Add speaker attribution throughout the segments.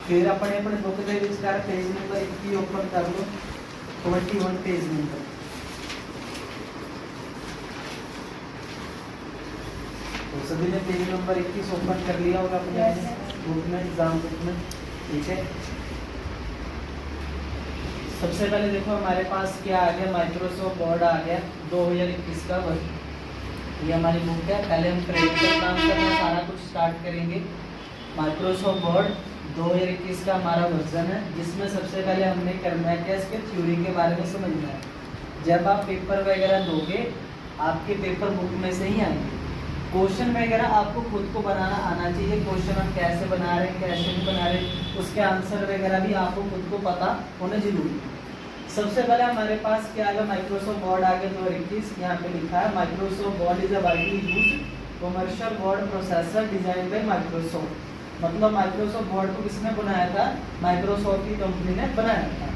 Speaker 1: फिर अपने अपने बुक के विचार पेज नंबर 21 ओपन कर लो, 21 पेज नंबर। तो सभी ने पेज नंबर 21 ओपन कर लिया होगा अपने बुक में, एग्जाम बुक में, ठीक है। सबसे पहले देखो हमारे पास क्या आ गया, माइक्रोसॉफ्ट वर्ड आ गया 2021 का वर्जन। ये हमारी बुक है। पहले हम प्रैक्टिकल काम करना सारा कुछ स्टार्ट करेंगे। माइक्रोसॉफ्ट वर्ड 2021 का हमारा वर्जन है, जिसमें सबसे पहले हमने करना है क्या, इसके थ्योरी के बारे में समझना है। जब आप पेपर वगैरह दोगे, आपके पेपर बुक में से ही आएंगे। क्वेश्चन वगैरह आपको खुद को बनाना आना चाहिए। क्वेश्चन हम कैसे बना रहे हैं, कैसे नहीं बना रहे, उसके आंसर वगैरह भी आपको खुद को पता होना जरूरी है। सबसे पहले हमारे पास क्या आएगा, माइक्रोसॉफ्ट वर्ड आगे 2021। यहाँ पे लिखा है Microsoft word is a widely used commercial word processor design by Microsoft. मतलब माइक्रोसॉफ्ट वर्ड को किसने बनाया था, माइक्रोसॉफ्ट की कंपनी ने बनाया था।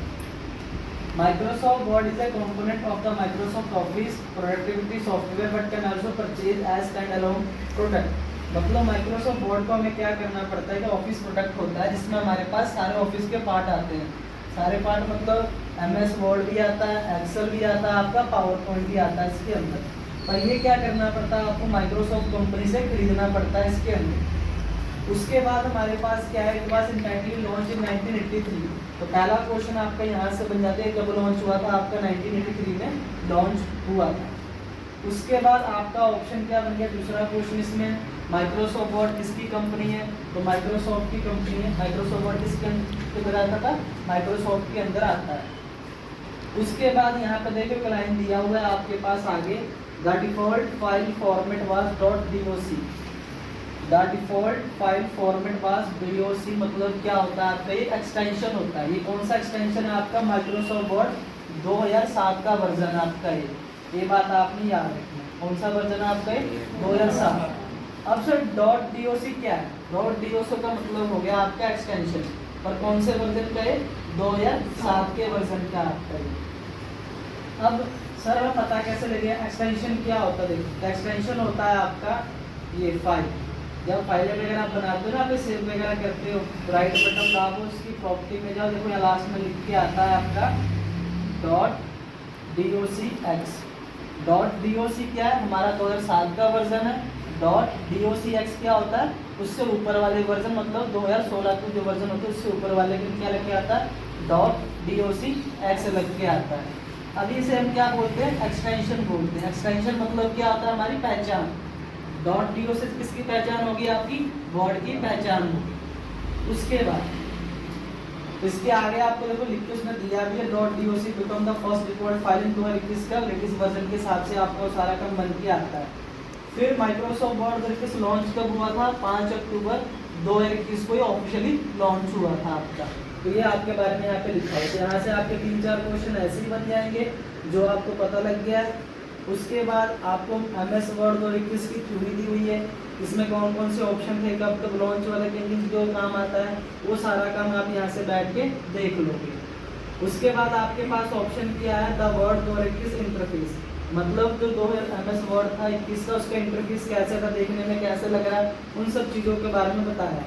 Speaker 1: Microsoft Word is a component of the Microsoft Office productivity software but can also purchase as standalone product। मतलब Microsoft Word को हमें क्या करना पड़ता है कि ऑफिस प्रोडक्ट होता है, जिसमें हमारे पास सारे ऑफिस के पार्ट आते हैं। सारे पार्ट मतलब MS Word भी आता है, एक्सेल भी आता है, आपका पावर पॉइंट भी आता है इसके अंदर। पर ये क्या करना पड़ता है, आपको माइक्रोसॉफ्ट कंपनी से खरीदना पड़ता है इसके अंदर। उसके बाद हमारे पास क्या है, इट वाज इंटेंटिवली लॉन्च इन 1983। तो पहला क्वेश्चन आपका यहाँ से बन जाता है, कब लॉन्च हुआ था, आपका 1983 में लॉन्च हुआ था। उसके बाद आपका ऑप्शन क्या बन गया, दूसरा क्वेश्चन इसमें, माइक्रोसॉफ्ट वर्ड किसकी कंपनी है, तो माइक्रोसॉफ्ट की कंपनी है। माइक्रोसॉफ्ट वर्ड किसके अंदर आता था, माइक्रोसॉफ्ट के अंदर आता है। उसके बाद यहाँ पर देखो एक लाइन दिया हुआ है आपके पास आगे, the default file format was .doc। The default file format was DOC। मतलब क्या होता है आपका, ये एक्सटेंशन होता है। ये कौन सा एक्सटेंशन है आपका, माइक्रोसॉफ्ट वर्ड 2007 का वर्जन है आपका। ये बात आपने याद रखनी है, कौन सा वर्जन है आपका, 2007। अब सर .doc क्या है, .doc का मतलब हो गया आपका एक्सटेंशन, पर कौन से वर्जन का है, 2007 के वर्जन का आपका ये। अब सर हमें पता कैसे लगे एक्सटेंशन क्या होता है, देखो एक्सटेंशन होता है आपका ये फाइल। जब फाइलें वगैरह आप बनाते हो ना, आप सेव वगैरह करते हो, राइट बटन दबाओ, उसकी प्रॉपर्टी में जाओ, देखो यहाँ लास्ट में लिख के आता है आपका .docx। .doc क्या है, हमारा 2007 का वर्जन है। .docx क्या होता है, उससे ऊपर वाले वर्जन, मतलब 2016 का जो वर्जन होता है उससे ऊपर वाले में क्या लग के आता है, .docx लग के आता है। अभी इसे हम क्या बोलते हैं, एक्सटेंशन बोलते हैं। एक्सटेंशन मतलब क्या होता है, हमारी पहचान। .doc किसकी पहचान होगी, आपकी वर्ड की पहचान होगी। उसके बाद इसके आगे आपको देखो लिख के उसने दिया भी है, .doc become the first default file in 2021 का लेटेस्ट वर्जन के हिसाब से आपको सारा काम बन के आता है। फिर माइक्रोसॉफ्ट वर्ड 2021 लॉन्च कब हुआ था, 5 अक्टूबर 2021 को ये ऑफिशियली लॉन्च हुआ था आपका। तो ये आपके बारे में यहाँ पे लिखा है। तो यहाँ से आपके 3-4 क्वेश्चन ऐसे ही बन जाएंगे जो आपको पता लग गया है। उसके बाद आपको MS वर्ड 2021 की थ्योरी दी हुई है, इसमें कौन कौन से ऑप्शन थे, कब कब लॉन्च वाला किन जो काम आता है, वो सारा काम आप यहाँ से बैठ के देख लोगे। उसके बाद आपके पास ऑप्शन क्या है, द वर्ड 2021 इंटरफेस। मतलब जो 2000 MS वर्ड था 21 का, उसका इंटरफेस कैसे था, देखने में कैसे लग रहा है, उन सब चीज़ों के बारे में बताया।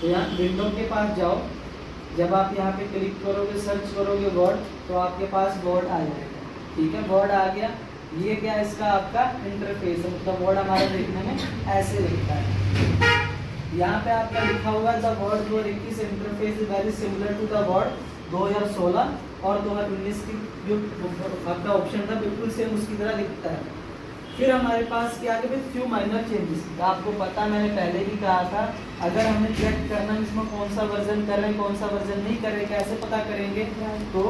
Speaker 1: तो यहाँ विंडो के पास जाओ, जब आप यहाँ पे क्लिक करोगे, सर्च करोगे वर्ड, तो आपके पास वर्ड आ जाएगा। ठीक है, वर्ड आ गया। ये क्या है, इसका आपका इंटरफेस है, मतलब वर्ड हमारा देखने में ऐसे दिखता है। यहाँ पे आपका लिखा हुआ है the Word 2021 interface is very similar to the Word 2016 और 2019 की जो आपका ऑप्शन था बिल्कुल सेम उसकी तरह दिखता है। फिर हमारे पास क्या है, फ्यू माइनर चेंजेस। आपको पता, मैंने पहले भी कहा था, अगर हमें चेक करना है इसमें कौन सा वर्जन कर रहे हैं, कौन सा वर्जन नहीं कर रहे, कैसे पता करेंगे, तो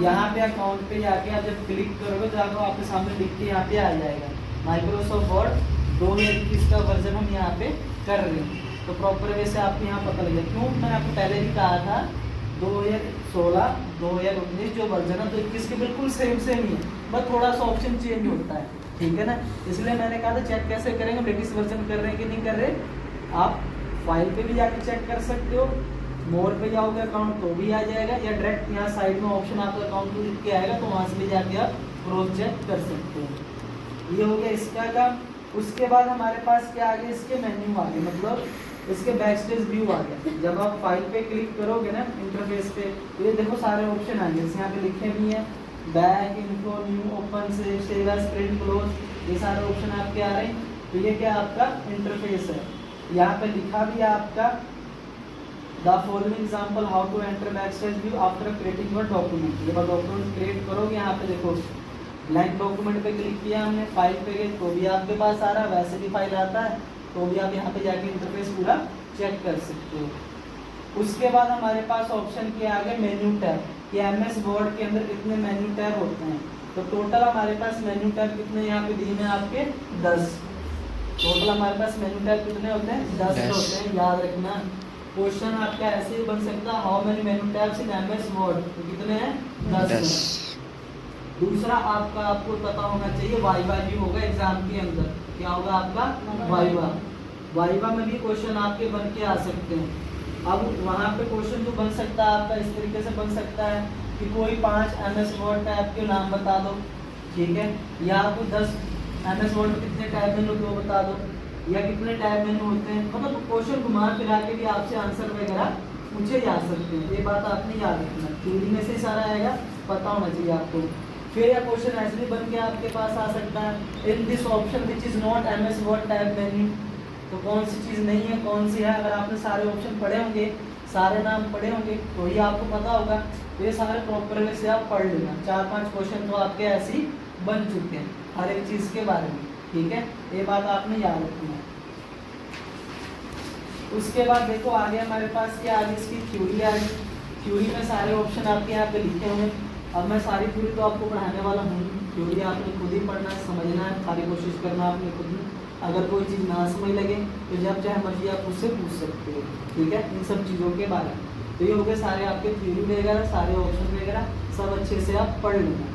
Speaker 1: यहाँ पे अकाउंट पे जाके आप जब क्लिक करोगे तो आपको आपके सामने लिख के यहाँ पे आ जाएगा माइक्रोसॉफ्ट वर्ड 2021 का वर्जन हम यहाँ पे कर रहे हैं। तो प्रॉपर वे से आपको यहाँ पता लगेगा। क्यों, मैंने आपको पहले भी कहा था 2016 2019 जो वर्जन है 2021 के बिल्कुल सेम ही है, बस थोड़ा सा ऑप्शन चेंज होता है। ठीक है ना, इसलिए मैंने कहा था चेक कैसे करेंगे, लेटेस्ट वर्जन कर रहे हैं कि नहीं कर रहे। आप फाइल पे भी जाके चेक कर सकते हो, मोर पे जाओगे अकाउंट तो भी आ जाएगा, या डायरेक्ट यहाँ साइड में ऑप्शन आपका अकाउंट लिख के आएगा तो वहाँ से भी जाके आप क्रॉस चेक कर सकते हो। ये हो गया इसका काम। उसके बाद हमारे पास क्या आ गया, इसके मेन्यू आ गए, मतलब इसके बैकस्टेज व्यू आ गया। जब आप फाइल पे क्लिक करोगे ना इंटरफेस पे, तो ये देखो सारे ऑप्शन आएंगे, यहाँ पे लिखे भी हैं back, info, new, open, save as, print, close, ये सारे ऑप्शन आपके आ रहे हैं। तो ये क्या आपका इंटरफेस है। यहाँ पे लिखा भी है आपका the following example how to enter backstage view after creating your document. जब आप डॉक्यूमेंट क्रिएट करोगे, यहाँ पे देखो ब्लैंक डॉक्यूमेंट पे क्लिक किया हमने, फाइल पे गए तो भी आपके पास आ रहा है, वैसे भी फाइल आता है तो भी आप यहाँ पे जाके इंटरफेस पूरा चेक कर सकते हो। उसके बाद हमारे पास ऑप्शन के आगे मेन्यू टैब, कि एमएस वर्ड के अंदर कितने मेन्यू टैब होते हैं। तो टोटल हमारे पास मेन्यू टैब कितने यहाँ पे दिए हैं आपके 10। टोटल हमारे पास मेन्यू टैब कितने होते हैं 10 होते हैं, याद रखना। क्वेश्चन आपका ऐसे ही बन सकता है, how many menu tabs in MS word, तो कितने हैं 10। दूसरा आपको पता होना चाहिए वाइवा भी होगा एग्जाम के अंदर, क्या होगा आपका वाइवा में भी क्वेश्चन आपके बन के आ सकते हैं। अब वहाँ पे क्वेश्चन जो बन सकता है आपका इस तरीके से बन सकता है कि कोई 5 एमएस वर्ड टैब के नाम बता दो, ठीक है, या आपको 10 एमएस वर्ड में कितने टैब मेनू वो बता दो, या कितने टैब मेनू होते हैं। मतलब क्वेश्चन घुमा फिरा के भी आपसे आंसर वगैरह पूछे जा सकते हैं, ये बात आपने याद रखना। थ्योरी में से सारा आएगा, पता होना चाहिए आपको। फिर यह क्वेश्चन ऐसे भी बन के आपके पास आ सकता है, in this option which is not MS word tab menu, तो कौन सी चीज़ नहीं है कौन सी है। अगर आपने सारे ऑप्शन पढ़े होंगे, सारे नाम पढ़े होंगे, तो ये आपको पता होगा। तो ये सारे प्रॉपर वे से आप पढ़ लेना। 4-5 क्वेश्चन तो आपके ऐसे ही बन चुके हैं हर एक चीज़ के बारे में, ठीक है, ये बात आपने याद रखनी है। उसके बाद देखो आगे हमारे पास क्या आगे इसकी थ्योरी आ गई। थ्योरी में सारे ऑप्शन आपके यहाँ पे लिखे हुए हैं। अब मैं सारी थ्योरी तो आपको पढ़ाने वाला हूँ, थ्योरी आपने खुद ही पढ़ना है, समझना है, सारी कोशिश करना आपने खुद ही। अगर कोई चीज़ ना समझ लगे तो जब चाहे मर्जी आप उससे पूछ सकते हो, ठीक है, इन सब चीज़ों के बारे में। तो ये हो गए सारे आपके थ्योरी वगैरह, सारे ऑप्शन वगैरह सब अच्छे से आप पढ़ लेना।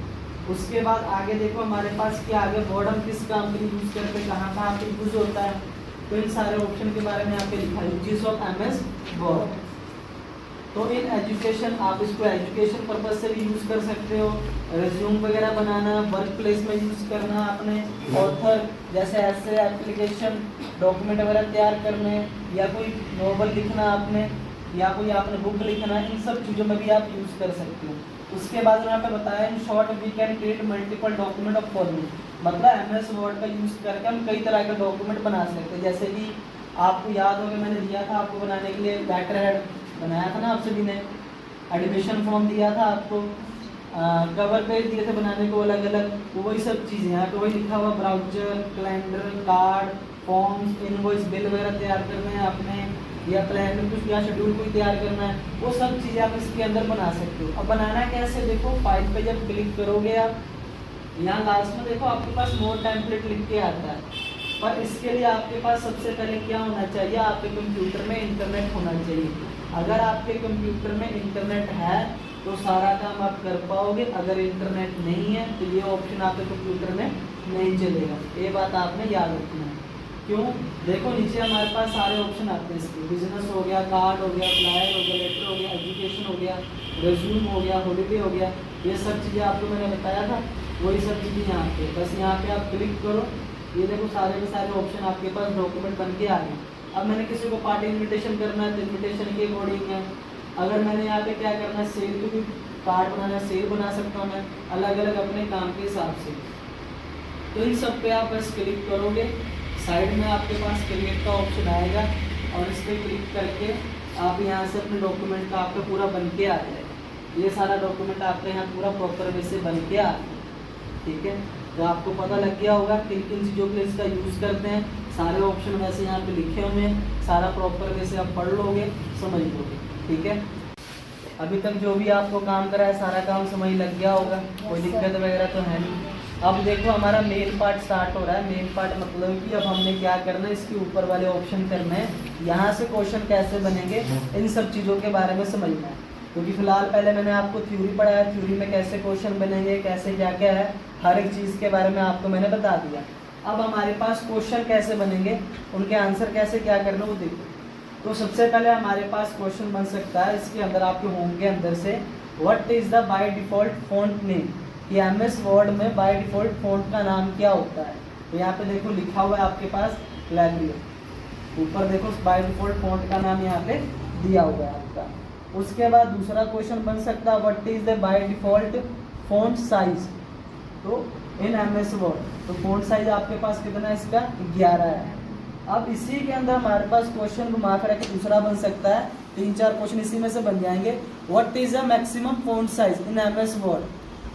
Speaker 1: उसके बाद आगे देखो हमारे पास क्या आगे वर्ड हम किस काम के लिए यूज़ करते हैं, कहाँ कहाँ पे यूज़ होता है। तो इन सारे ऑप्शन के बारे में यहाँ पे लिखा है यूजेस ऑफ एमएस वर्ड। तो इन एजुकेशन आप इसको एजुकेशन पर्पज से भी यूज़ कर सकते हो, रिज्यूम वगैरह बनाना, वर्क प्लेस में यूज़ करना, अपने ऑथर जैसे ऐसे एप्लीकेशन डॉक्यूमेंट वगैरह तैयार करने, या कोई नॉवल लिखना आपने, या कोई आपने बुक लिखना, इन सब चीज़ों में भी आप यूज़ कर सकते हो। उसके बाद यहाँ पे बताया in short we can create multiple document of format, मतलब एमएस वर्ड का यूज़ करके हम कई तरह के डॉक्यूमेंट बना सकते हैं। जैसे कि आपको याद होगा मैंने दिया था आपको बनाने के लिए लेटर हेड बनाया था ना आप सभी ने, एडमिशन फॉर्म दिया था आपको, कवर पेज दिए थे बनाने को अलग अलग, तो वही सब चीज़ें यहाँ पे वही लिखा हुआ brochure, calendar, card, forms, invoice, bill वगैरह तैयार करने हैं आपने, या प्लान में कुछ या शेड्यूल कोई तैयार करना है, वो सब चीज़ें आप इसके अंदर बना सकते हो। अब बनाना कैसे, देखो फाइल पे जब क्लिक करोगे आप, यहाँ लास्ट में देखो आपके पास मोर टेम्पलेट लिख के आता है, पर इसके लिए आपके पास सबसे पहले क्या होना चाहिए, आपके कंप्यूटर में इंटरनेट होना चाहिए। अगर आपके कंप्यूटर में इंटरनेट है तो सारा काम आप कर पाओगे, अगर इंटरनेट नहीं है तो ये ऑप्शन आपके कंप्यूटर में नहीं चलेगा, ये बात आपने याद रखना है। क्यों, देखो नीचे हमारे पास सारे ऑप्शन आते हैं इसके, बिजनेस हो गया, कार्ड हो गया, फ्लायर हो गया, लेटर हो गया, एजुकेशन हो गया, रिज्यूम हो गया, हॉलीडे हो गया, ये सब चीज़ें आपको मैंने बताया था, वही सब चीज़ें यहाँ पे। बस यहाँ पे आप क्लिक करो, ये देखो सारे के सारे ऑप्शन आपके पास डॉक्यूमेंट बन के आ गए। अब मैंने किसी को पार्टी इन्विटेशन करना है तो इन्विटेशन के अकॉर्डिंग है। अगर मैंने यहाँ पे क्या करना है, सेल को भी कार्ड बनाना है, सेल बना सकता हूँ मैं अलग अलग अपने काम के हिसाब से। तो इन सब पे आप बस क्लिक करोगे, साइड में आपके पास क्रिएट का ऑप्शन आएगा और इस पर क्लिक करके आप यहाँ से अपने डॉक्यूमेंट का आपका पूरा बन के आ जाएगा। ये सारा डॉक्यूमेंट आपका यहाँ पूरा प्रॉपर वे से बन के आ जाएगा, ठीक है। तो आपको पता लग गया होगा किन किन चीज़ों के लिए इसका यूज़ करते हैं। सारे ऑप्शन वैसे यहाँ पे लिखे हुए हैं, सारा प्रॉपर वे से आप पढ़ लोगे, समझ लोगे, ठीक है। अभी तक जो भी आपको काम करा है सारा काम समझ लग गया होगा, कोई दिक्कत वगैरह तो है नहीं। अब देखो हमारा मेन पार्ट स्टार्ट हो रहा है। मेन पार्ट मतलब कि अब हमने क्या करना है, इसके ऊपर वाले ऑप्शन करने हैं, यहाँ से क्वेश्चन कैसे बनेंगे, इन सब चीज़ों के बारे में समझना है। क्योंकि फिलहाल पहले मैंने आपको थ्योरी पढ़ाया, थ्योरी में कैसे क्वेश्चन बनेंगे, कैसे क्या क्या है, हर एक चीज़ के बारे में आपको मैंने बता दिया। अब हमारे पास क्वेश्चन कैसे बनेंगे, उनके आंसर कैसे क्या करना वो देखो। तो सबसे पहले हमारे पास क्वेश्चन बन सकता है इसके अंदर, आपके होम के अंदर से, what is the by default font name, कि एमएस वर्ड में बाय डिफ़ॉल्ट फ़ॉन्ट का नाम क्या होता है। तो यहाँ पे देखो लिखा हुआ है आपके पास लैब्रियो, ऊपर देखो बाय डिफॉल्ट फॉन्ट का नाम यहाँ पे दिया हुआ है आपका। उसके बाद दूसरा क्वेश्चन बन सकता है what is the by default font size. तो इन MS वर्ड तो फॉन्ट साइज आपके पास कितना है, इसका 11 है। अब इसी के अंदर हमारे पास क्वेश्चन घुमा कर के दूसरा बन सकता है, 3-4 क्वेश्चन इसी में से बन जाएंगे। What is the maximum font size in MS word.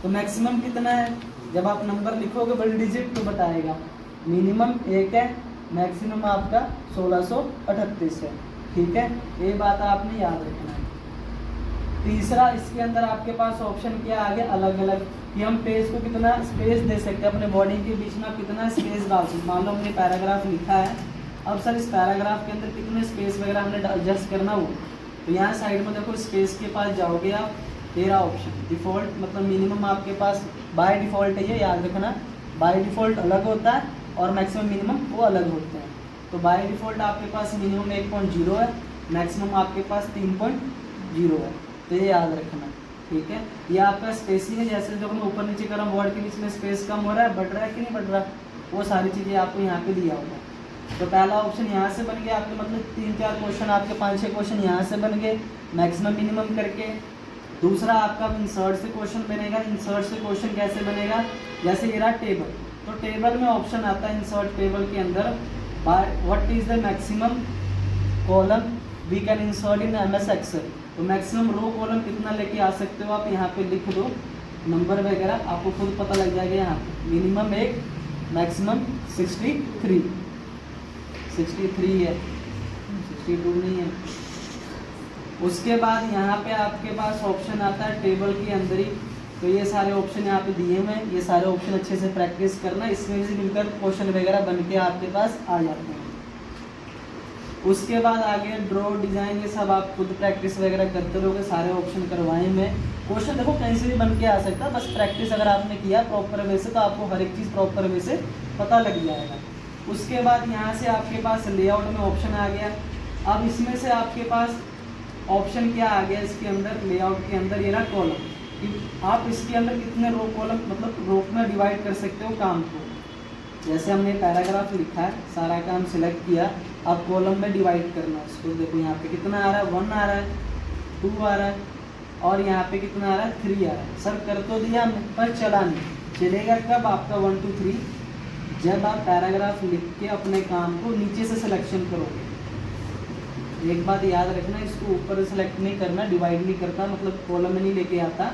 Speaker 1: तो मैक्सिमम कितना है, जब आप नंबर लिखोगे बड़ी डिजिट तो बताएगा। मिनिमम 1 है, मैक्सिमम आपका 1638 है। ठीक है, ये बात आपने याद रखना है। तीसरा इसके अंदर आपके पास ऑप्शन क्या आ गया, अलग अलग, कि हम पेज को कितना स्पेस दे सकते हैं, अपने बॉडी के बीच में आप कितना स्पेस डाल सकते। मान लो हमने पैराग्राफ लिखा है, अब सर इस पैराग्राफ के अंदर कितने स्पेस वगैरह हमने एडजस्ट करना हो, तो यहाँ साइड में देखो स्पेस के पास जाओगे आप, तेरा ऑप्शन डिफ़ॉल्ट मतलब मिनिमम आपके पास बाय डिफ़ॉल्ट है, ये याद रखना। बाय डिफ़ॉल्ट अलग होता है और मैक्सिमम मिनिमम वो अलग होते हैं। तो बाय डिफ़ॉल्ट आपके पास मिनिमम 1.0 है, मैक्सिमम आपके पास 3.0 है, तो ये याद रखना। ठीक है, ये आपका स्पेसिंग है, जैसे जब मैं ऊपर नीचे कर रहा हूँ वर्ड के बीच में स्पेस कम हो रहा है, बढ़ रहा है कि नहीं बढ़ रहा, वो सारी चीज़ें आपको यहाँ पे दिया होगा। तो पहला ऑप्शन यहाँ से बन गया आपके, मतलब 3-4 क्वेश्चन आपके 5-6 क्वेश्चन यहाँ से बन गए मैक्सिमम मिनिमम करके। दूसरा आपका इंसर्ट से क्वेश्चन बनेगा। इंसर्ट से क्वेश्चन कैसे बनेगा, जैसे ये रहा टेबल, तो टेबल में ऑप्शन आता है इंसर्ट टेबल के अंदर what is the maximum column we can insert in MS Excel. तो मैक्सिमम रो कॉलम कितना लेके आ सकते हो आप, यहाँ पे लिख दो नंबर वगैरह, आपको खुद पता लग जाएगा। यहाँ मिनिमम 1, मैक्सिमम 63 है, 62 नहीं है। उसके बाद यहाँ पे आपके पास ऑप्शन आता है टेबल के अंदर ही, तो ये सारे ऑप्शन यहाँ पे दिए हुए हैं, ये सारे ऑप्शन अच्छे से प्रैक्टिस करना, इसमें से मिलकर क्वेश्चन वगैरह बन के आपके पास आ जाते हैं। उसके बाद आगे ड्रॉ डिज़ाइन, ये सब आप खुद प्रैक्टिस वगैरह करते रहोगे, सारे ऑप्शन करवाए में। क्वेश्चन देखो कहीं से भी बन के आ सकता है, बस प्रैक्टिस अगर आपने किया प्रॉपर वे से तो आपको हर एक चीज़ प्रॉपर वे से पता लग जाएगा। उसके बाद यहाँ से आपके पास लेआउट में ऑप्शन आ गया। अब इसमें से आपके पास ऑप्शन क्या आ गया, इसके अंदर लेआउट के अंदर ये रहा कॉलम, आप इसके अंदर कितने रो कॉलम मतलब रो में डिवाइड कर सकते हो काम को। जैसे हमने पैराग्राफ लिखा है, सारा काम सिलेक्ट किया, अब कॉलम में डिवाइड करना है इसको। देखो यहाँ पे कितना आ रहा है, 1 आ रहा है, 2 आ रहा है, और यहाँ पे कितना आ रहा है, 3 आ रहा है। सर कर तो दिया पर चला नहीं, चलेगा कब आपका 1 2 3, जब आप पैराग्राफ लिख के अपने काम को नीचे से सिलेक्शन करोगे। एक बात याद रखना, इसको ऊपर से सिलेक्ट नहीं करना, डिवाइड नहीं करता, मतलब कॉलम में नहीं लेके आता।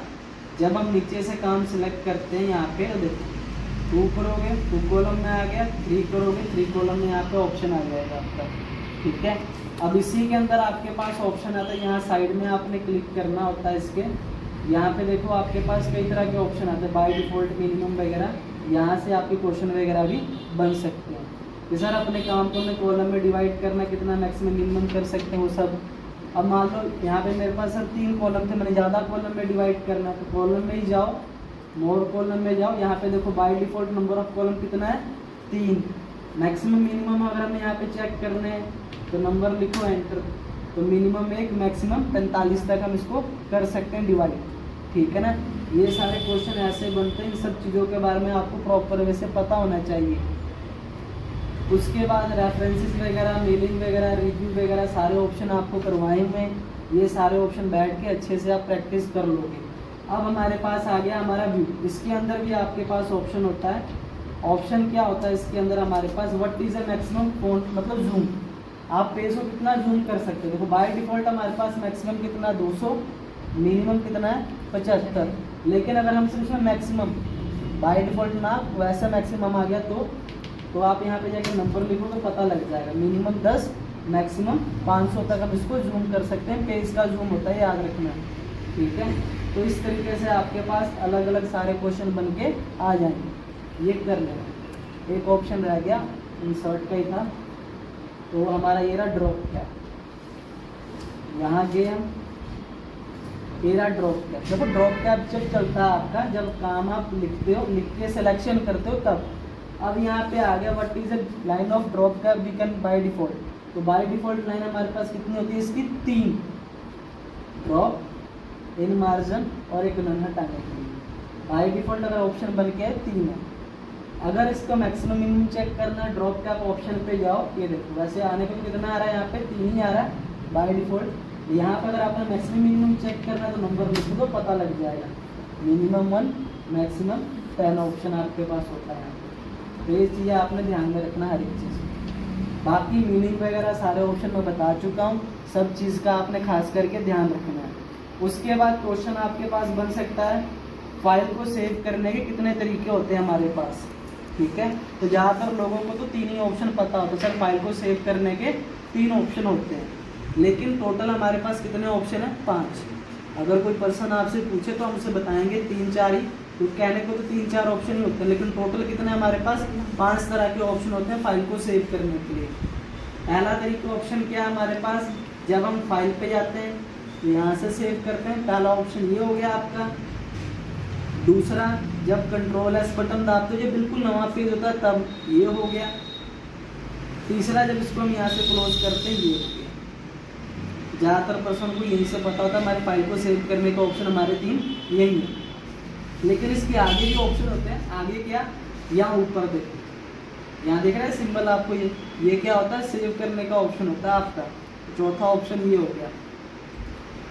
Speaker 1: जब हम नीचे से काम सिलेक्ट करते हैं यहाँ पे, तो देखो 2 करोगे 2 कॉलम में आ गया, 3 करोगे 3 कॉलम में यहाँ पे ऑप्शन आ जाएगा आपका। ठीक है, अब इसी के अंदर आपके पास ऑप्शन आता है, यहाँ साइड में आपने क्लिक करना होता है इसके। यहाँ पे देखो आपके पास कई तरह के ऑप्शन आते हैं, बाय डिफ़ॉल्ट मिनिमम वगैरह, यहाँ से आपके क्वेश्चन वगैरह भी बन सकते हैं कि सर अपने काम को हमें कॉलम में डिवाइड करना, कितना मैक्सिमम मिनिमम कर सकते हैं वो सब। अब मान लो यहाँ पे मेरे पास सर 3 कॉलम थे, मैंने ज़्यादा कॉलम में डिवाइड करना, तो कॉलम में ही जाओ, मोर कॉलम में जाओ, यहाँ पे देखो by default number of column कितना है, 3। मैक्सिमम मिनिमम अगर हमें यहाँ पे चेक करने हैं तो नंबर लिखो, एंटर, तो मिनिमम 1, मैक्सिमम 45 तक हम इसको कर सकते हैं डिवाइड। ठीक है ना, ये सारे क्वेश्चन ऐसे बनते हैं, इन सब चीज़ों के बारे में आपको प्रॉपर वे से पता होना चाहिए। उसके बाद रेफरेंसेस वगैरह, मेलिंग वगैरह, रिव्यू वगैरह सारे ऑप्शन आपको करवाए हुए हैं। ये सारे ऑप्शन बैठ के अच्छे से आप प्रैक्टिस कर लोगे। अब हमारे पास आ गया हमारा व्यू, इसके अंदर भी आपके पास ऑप्शन होता है। ऑप्शन क्या होता है इसके अंदर हमारे पास, what is a maximum font मतलब जूम, आप पेज को कितना जूम कर सकते हो। देखो बाय डिफ़ॉल्ट हमारे पास मैक्सिमम कितना 200, मिनिमम कितना है 75, लेकिन अगर हम सिर्फ इसमें मैक्सिमम बाय डिफ़ॉल्ट ना वैसा मैक्सिमम आ गया तो आप यहाँ पे जाके नंबर लिखो तो पता लग जाएगा। मिनिमम 10, मैक्सिमम 500 तक हम इसको जूम कर सकते हैं, पेज का जूम होता है, याद रखना। ठीक है, तो इस तरीके से आपके पास अलग अलग सारे क्वेश्चन बन के आ जाएंगे। ये कर लेना। एक ऑप्शन रह गया इंसर्ट का ही था, तो हमारा ये रहा ड्रॉप कैप। यहाँ गए हम, ये रहा ड्रॉप कैप। देखो ड्रॉप कैप जब चलता है आपका, जब काम आप लिखते हो, लिख के सिलेक्शन करते हो तब। अब यहाँ पे आ गया what is a line of drop cap we can by default. तो बाय डिफ़ॉल्ट लाइन हमारे पास कितनी होती है इसकी, 3, ड्रॉप, इन मार्जिन और एक रन हटाने के लिए। बाय डिफ़ॉल्ट अगर ऑप्शन बन के 3 है, अगर इसका मैक्सिमम मिनिमम चेक करना है, ड्रॉप कैप ऑप्शन पे जाओ, ये देखो वैसे आने पे कितना आ रहा है, यहाँ पे 3 ही आ रहा है बाय डिफॉल्ट। यहाँ पर अगर आपने मैक्सिमम मिनिमम चेक करना है तो नंबर लिख दो, पता लग जाएगा। मिनिमम 1 मैक्सिमम 10 ऑप्शन आपके पास होता है। तो ये चीज़ें आपने ध्यान में रखना हर एक चीज़। बाकी मीनिंग वगैरह सारे ऑप्शन मैं बता चुका हूँ, सब चीज़ का आपने खास करके ध्यान रखना है। उसके बाद क्वेश्चन आपके पास बन सकता है, फाइल को सेव करने के कितने तरीके होते हैं हमारे पास, ठीक है। तो ज़्यादातर लोगों को तो 3 ही ऑप्शन पता होता है, सर फाइल को सेव करने के 3 ऑप्शन होते हैं, लेकिन टोटल हमारे पास कितने ऑप्शन है, 5। अगर कोई पर्सन आपसे पूछे तो हम उसे बताएंगे 3-4 ही, तो कहने को तो 3-4 ऑप्शन ही होते हैं, लेकिन टोटल कितने हमारे पास 5 तरह के ऑप्शन होते हैं फाइल को सेव करने के लिए। पहला तरीका ऑप्शन क्या है हमारे पास, जब हम फाइल पे जाते हैं तो यहाँ से सेव करते हैं, पहला ऑप्शन ये हो गया आपका। दूसरा, जब कंट्रोल-S बटन दाबते हो, जो बिल्कुल नवा पेज होता है तब, ये हो गया। तीसरा, जब इसको हम यहाँ से क्लोज करते हैं, ये हो गया। ज़्यादातर पर्सन को यही से पता होता है हमारे फाइल को सेव करने का ऑप्शन हमारे 3 यही है। लेकिन इसके आगे भी ऑप्शन होते हैं, आगे क्या, यहाँ ऊपर देखो, यहाँ देख रहे हैं सिंबल आपको, ये क्या होता है, सेव करने का ऑप्शन होता है आपका। चौथा ऑप्शन ये हो गया।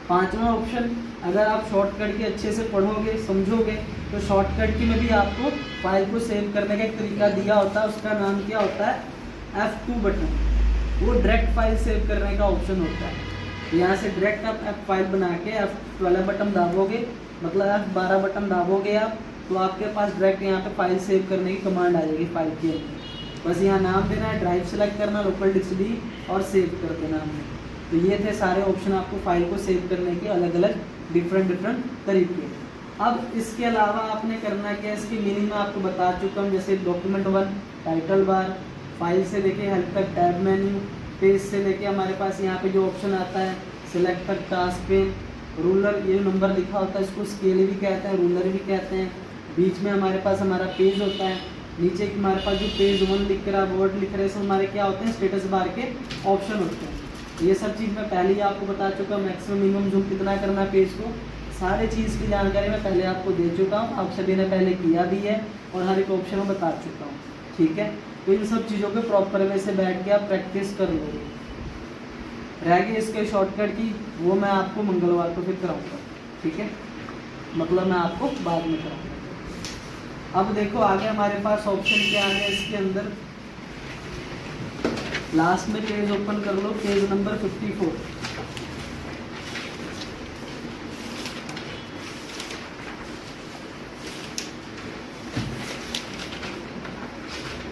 Speaker 1: पांचवा ऑप्शन, अगर आप शॉर्टकट की अच्छे से पढ़ोगे समझोगे तो शॉर्टकट की में भी आपको फाइल को सेव करने का एक तरीका दिया होता है, उसका नाम क्या होता है, F2 बटन। वो डायरेक्ट फाइल सेव करने का ऑप्शन होता है। यहाँ से डायरेक्ट आप F फाइल बना के F12 बटन दाबोगे, मतलब F12 बटन दाबोगे आप, तो आपके पास डायरेक्ट यहाँ पे फाइल सेव करने की कमांड आ जाएगी फाइल के अंदर। बस यहाँ नाम देना है, ड्राइव सेलेक्ट करना, लोकल डिस्क डी और सेव कर देना हमने। तो ये थे सारे ऑप्शन आपको फाइल को सेव करने के अलग अलग डिफरेंट तरीके। अब इसके अलावा आपने करना क्या है, इसकी मीनिंग मैं आपको बता चुका हूँ। जैसे डॉक्यूमेंट 1 टाइटल बार, फाइल से लेके हेल्प तक टैब मेन्यू, पेज से लेके हमारे पास यहाँ पे जो ऑप्शन आता है सिलेक्ट तक टास्क पे, रूलर, ये नंबर लिखा होता है इसको स्केल भी कहते हैं, रूलर भी कहते हैं। बीच में हमारे पास हमारा पेज होता है, नीचे हमारे पास जो पेज 1 लिख रहा है, वर्ड लिख रहे हैं, सब हमारे क्या होते हैं, स्टेटस बार के ऑप्शन होते हैं। ये सब चीज़ मैं पहले ही आपको बता चुका हूँ। मैक्सिमम मिनिमम जूम कितना करना है पेज को, सारे चीज़ की जानकारी मैं पहले आपको दे चुका हूँ, आप सभी ने पहले किया भी है और हर एक ऑप्शन में बता चुका हूँ, ठीक है। तो इन सब चीज़ों के प्रॉपर वे से बैठ के आप प्रैक्टिस कर लोगे। रह गई इसके शॉर्टकट की, वो मैं आपको मंगलवार को फिर कराऊँगा, ठीक है, मतलब मैं आपको बाद में कराऊँगा। अब देखो आगे हमारे पास ऑप्शन क्या है इसके अंदर, लास्ट में पेज ओपन कर लो, पेज नंबर 54।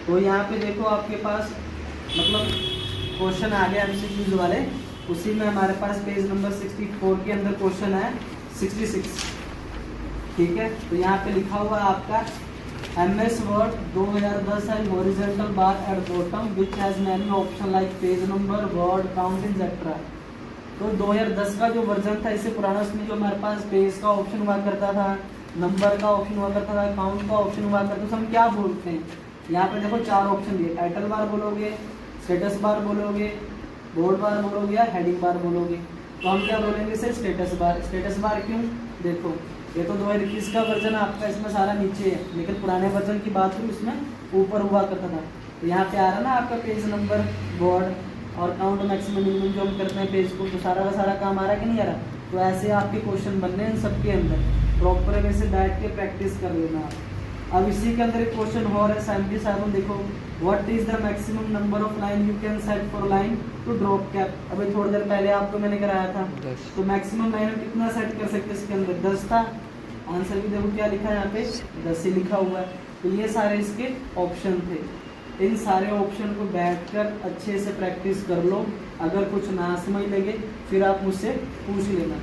Speaker 1: तो यहाँ पे देखो आपके पास मतलब क्वेश्चन आ गया MCQs वाले, उसी में हमारे पास पेज नंबर 64 के अंदर क्वेश्चन है 66, ठीक है। तो यहाँ पे लिखा हुआ है आपका MS Word 2010 है, horizontal bar at bottom which has many option like page number, word count etcetera. तो 2010 का जो वर्जन था, इससे पुराना, उसमें जो हमारे पास पेज का ऑप्शन हुआ करता था, नंबर का ऑप्शन हुआ करता था, काउंट का ऑप्शन हुआ करता था, हम क्या बोलते हैं, यहाँ पे देखो 4 ऑप्शन दिए, टाइटल बार बोलोगे, स्टेटस बार बोलोगे, बोर्ड बार बोलोगे या हेडिंग बार बोलोगे। तो हम क्या बोलेंगे sir, status bar. Status bar क्यों, देखो ये तो 2021 का वर्जन आपका, इसमें सारा नीचे है, लेकिन पुराने वर्जन की बात करूँ इसमें ऊपर हुआ करता था। तो यहाँ पे आ रहा ना आपका पेज नंबर, बोर्ड और काउंट, मैक्सिमम मिनिमम जो हम करते हैं पेज को, तो सारा का सारा काम आ रहा है कि नहीं आ रहा। तो ऐसे आपके क्वेश्चन बनने हैं सबके अंदर, प्रॉपर वे से बैठ के प्रैक्टिस कर लेना आप। अब इसी के अंदर एक क्वेश्चन और है 77, देखो what is the maximum number of line you can set for line to drop cap. अभी थोड़ी देर पहले आपको मैंने कराया था, तो मैक्सिमम लाइन हम कितना सेट कर सकते हैं, इसके अंदर 10 था। आंसर भी देखो क्या लिखा है यहाँ पे, 10 ही लिखा हुआ है। तो ये सारे इसके ऑप्शन थे, इन सारे ऑप्शन को बैठकर अच्छे से प्रैक्टिस कर लो। अगर कुछ ना समझ लगे फिर आप मुझसे पूछ लेना।